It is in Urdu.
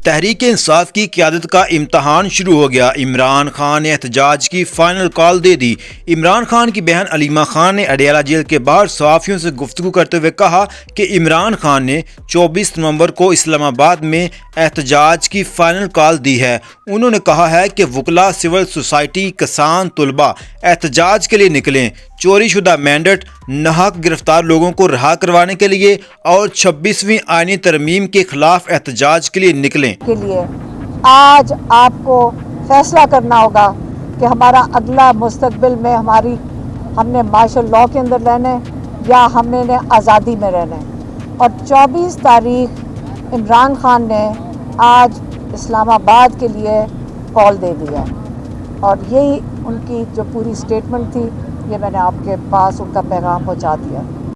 تحریک انصاف کی قیادت کا امتحان شروع ہو گیا۔ عمران خان نے احتجاج کی فائنل کال دے دی۔ عمران خان کی بہن علیمہ خان نے اڈیالہ جیل کے باہر صحافیوں سے گفتگو کرتے ہوئے کہا کہ عمران خان نے 24 نومبر کو اسلام آباد میں احتجاج کی فائنل کال دی ہے۔ انہوں نے کہا ہے کہ وکلاء، سول سوسائٹی، کسان، طلباء احتجاج کے لیے نکلیں، چوری شدہ مینڈیٹ، ناحق گرفتار لوگوں کو رہا کروانے کے لیے اور 26ویں آئینی ترمیم کے خلاف احتجاج کے لیے نکلیں۔ کے لیے آج آپ کو فیصلہ کرنا ہوگا کہ ہمارا اگلا مستقبل میں ہم نے مارشل لاء کے اندر رہنا ہے یا ہم نے آزادی میں رہنا ہے۔ اور 24 تاریخ عمران خان نے آج اسلام آباد کے لیے کال دے دیا اور یہی ان کی جو پوری سٹیٹمنٹ تھی، یہ میں نے آپ کے پاس ان کا پیغام پہنچا دیا۔